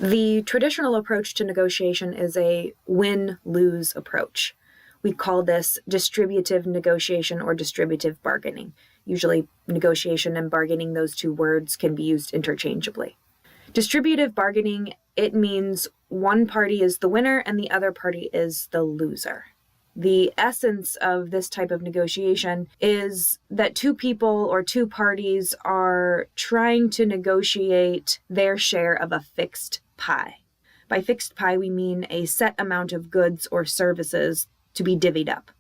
The traditional approach to negotiation is a win-lose approach. We call this distributive negotiation or distributive bargaining. Usually negotiation and bargaining, those two words can be used interchangeably. Distributive bargaining, it means one party is the winner and the other party is the loser. The essence of this type of negotiation is that two people or two parties are trying to negotiate their share of a fixed pie. By fixed pie, we mean a set amount of goods or services to be divvied up.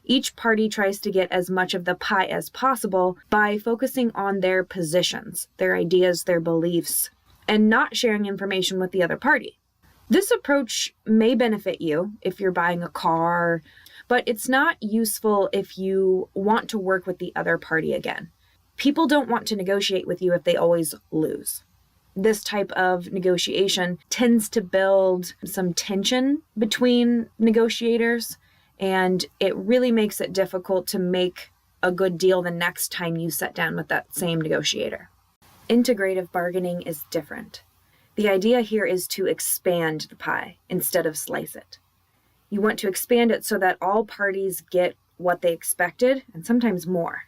Each party tries to get as much of the pie as possible by focusing on their positions, their ideas, their beliefs, and not sharing information with the other party. This approach may benefit you if you're buying a car, but it's not useful if you want to work with the other party again. People don't want to negotiate with you if they always lose. This type of negotiation tends to build some tension between negotiators, and it really makes it difficult to make a good deal the next time you sit down with that same negotiator. Integrative bargaining is different. The idea here is to expand the pie instead of slice it. You want to expand it so that all parties get what they expected and sometimes more.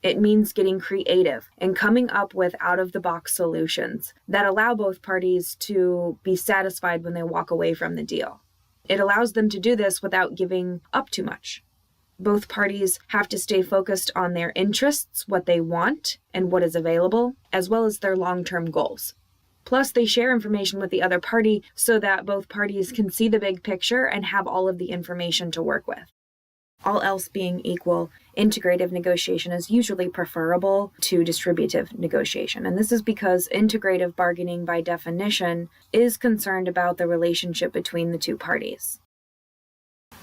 It means getting creative and coming up with out-of-the-box solutions that allow both parties to be satisfied when they walk away from the deal. It allows them to do this without giving up too much. Both parties have to stay focused on their interests, what they want, and what is available, as well as their long-term goals. Plus, they share information with the other party so that both parties can see the big picture and have all of the information to work with. All else being equal, integrative negotiation is usually preferable to distributive negotiation. And this is because integrative bargaining, by definition, is concerned about the relationship between the two parties.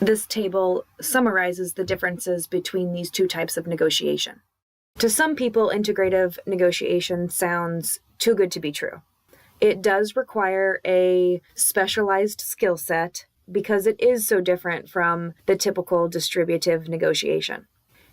This table summarizes the differences between these two types of negotiation. To some people, integrative negotiation sounds too good to be true. It does require a specialized skill set because it is so different from the typical distributive negotiation.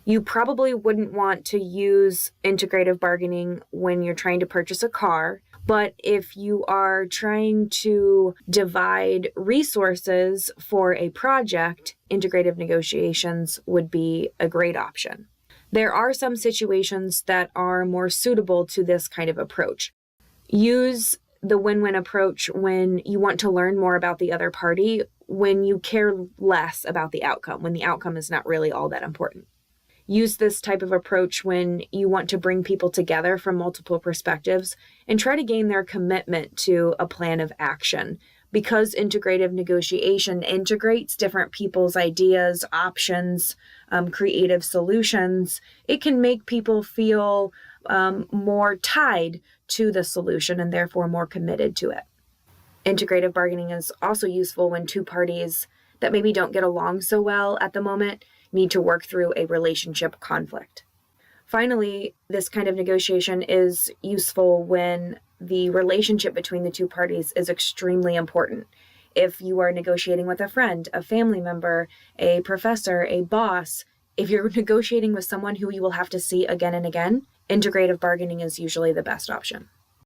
You probably wouldn't want to use integrative bargaining when you're trying to purchase a car, but if you are trying to divide resources for a project, integrative negotiations would be a great option. There are some situations that are more suitable to this kind of approach. Use the win-win approach when you want to learn more about the other party, when you care less about the outcome, when the outcome is not really all that important. Use this type of approach when you want to bring people together from multiple perspectives and try to gain their commitment to a plan of action. Because integrative negotiation integrates different people's ideas, options, creative solutions, it can make people feel more tied to the solution and therefore more committed to it. Integrative bargaining is also useful when two parties that maybe don't get along so well at the moment need to work through a relationship conflict. Finally, this kind of negotiation is useful when the relationship between the two parties is extremely important. If you are negotiating with a friend, a family member, a professor, a boss, if you're negotiating with someone who you will have to see again and again, integrative bargaining is usually the best option.